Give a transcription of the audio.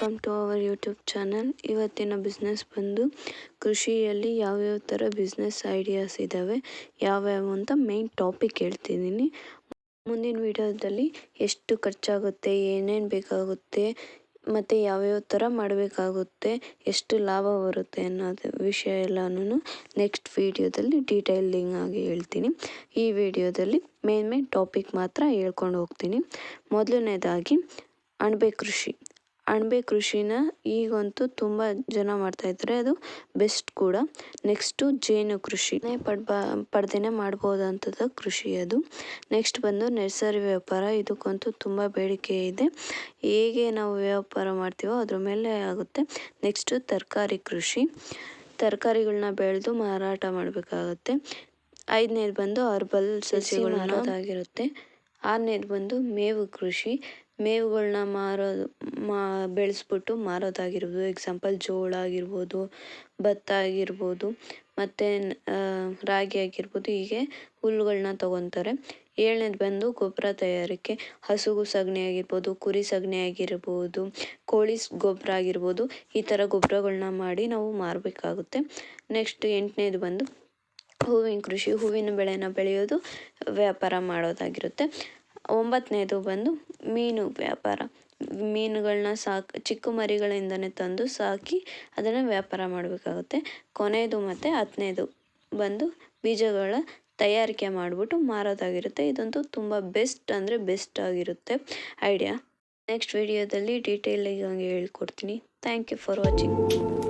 Welcome to our YouTube channel. ಇವತ್ತಿನ business ಬಂದು ಕೃಷಿಯಲ್ಲಿ ಯಾವ್ಯಾವ ಥರ ಬಿಸ್ನೆಸ್ ಐಡಿಯಾಸ್ ಇದ್ದಾವೆ, ಯಾವ್ಯಾವ ಅಂತ ಮೇನ್ ಟಾಪಿಕ್ ಹೇಳ್ತಿದ್ದೀನಿ. ಮುಂದಿನ ವಿಡಿಯೋದಲ್ಲಿ ಎಷ್ಟು ಖರ್ಚಾಗುತ್ತೆ, ಏನೇನು ಬೇಕಾಗುತ್ತೆ ಮತ್ತು ಯಾವ್ಯಾವ ಥರ ಮಾಡಬೇಕಾಗುತ್ತೆ, ಎಷ್ಟು ಲಾಭ ಬರುತ್ತೆ ಅನ್ನೋದು ವಿಷಯ ಎಲ್ಲನೂ ನೆಕ್ಸ್ಟ್ ವಿಡಿಯೋದಲ್ಲಿ ಡೀಟೇಲಿಂಗ್ ಆಗಿ ಹೇಳ್ತೀನಿ. ಈ ವಿಡಿಯೋದಲ್ಲಿ ಮೇನ್ ಟಾಪಿಕ್ ಮಾತ್ರ ಹೇಳ್ಕೊಂಡು ಹೋಗ್ತೀನಿ. ಮೊದಲನೇದಾಗಿ ಅಣಬೆ ಕೃಷಿನ ಈಗಂತೂ ತುಂಬ ಜನ ಮಾಡ್ತಾಯಿದ್ದಾರೆ, ಅದು ಬೆಸ್ಟ್ ಕೂಡ. ನೆಕ್ಸ್ಟು ಜೇನು ಕೃಷಿ ಪಡ್ದೇನೆ ಮಾಡ್ಬೋದಂಥದ್ದು ಕೃಷಿ ಅದು. ನೆಕ್ಸ್ಟ್ ಬಂದು ನರ್ಸರಿ ವ್ಯಾಪಾರ, ಇದಕ್ಕಂತೂ ತುಂಬ ಬೇಡಿಕೆ ಇದೆ. ಹೇಗೆ ನಾವು ವ್ಯಾಪಾರ ಮಾಡ್ತೀವೋ ಅದ್ರ ಮೇಲೆ ಆಗುತ್ತೆ. ನೆಕ್ಸ್ಟು ತರಕಾರಿ ಕೃಷಿ, ತರಕಾರಿಗಳನ್ನ ಬೆಳೆದು ಮಾರಾಟ ಮಾಡಬೇಕಾಗತ್ತೆ. 5ನೇದು ಬಂದು ಹರ್ಬಲ್ ಸಸ್ಯಗಳನ್ನೋದಾಗಿರುತ್ತೆ. 6ನೇದು ಬಂದು ಮೇವು ಕೃಷಿ, ಮೇವುಗಳನ್ನ ಬೆಳೆಸ್ಬಿಟ್ಟು ಮಾರೋದಾಗಿರ್ಬೋದು. ಎಕ್ಸಾಂಪಲ್ ಜೋಳ ಆಗಿರ್ಬೋದು, ಭತ್ತ ಆಗಿರ್ಬೋದು, ಮತ್ತು ರಾಗಿ ಆಗಿರ್ಬೋದು. ಹೀಗೆ ಹುಲ್ಲುಗಳನ್ನ ತೊಗೊತಾರೆ. 7ನೇದು ಬಂದು ಗೊಬ್ಬರ ತಯಾರಿಕೆ, ಹಸು ಸಗಣಿ ಆಗಿರ್ಬೋದು, ಕುರಿ ಸಗಣಿ ಆಗಿರ್ಬೋದು, ಕೋಳಿ ಗೊಬ್ಬರ ಆಗಿರ್ಬೋದು. ಈ ಥರ ಗೊಬ್ಬರಗಳನ್ನ ಮಾಡಿ ನಾವು ಮಾರಬೇಕಾಗುತ್ತೆ. ನೆಕ್ಸ್ಟ್ 8ನೇದು ಬಂದು ಹೂವಿನ ಕೃಷಿ, ಹೂವಿನ ಬೆಳೆನ ಬೆಳೆಯೋದು, ವ್ಯಾಪಾರ ಮಾಡೋದಾಗಿರುತ್ತೆ. 9ನೇದು ಬಂದು ಮೀನು ವ್ಯಾಪಾರ, ಮೀನುಗಳನ್ನ ಚಿಕ್ಕ ಮರಿಗಳಿಂದನೇ ತಂದು ಸಾಕಿ ಅದನ್ನು ವ್ಯಾಪಾರ ಮಾಡಬೇಕಾಗುತ್ತೆ. ಕೊನೆಯದು ಮತ್ತು 10ನೇದು ಬಂದು ಬೀಜಗಳ ತಯಾರಿಕೆ ಮಾಡಿಬಿಟ್ಟು ಮಾರೋದಾಗಿರುತ್ತೆ. ಇದಂತೂ ತುಂಬ ಬೆಸ್ಟ್ ಆಗಿರುತ್ತೆ ಐಡಿಯಾ. ನೆಕ್ಸ್ಟ್ ವಿಡಿಯೋದಲ್ಲಿ ಡೀಟೇಲಾಗಿ ಹೇಳ್ಕೊಡ್ತೀನಿ. Thank you for watching.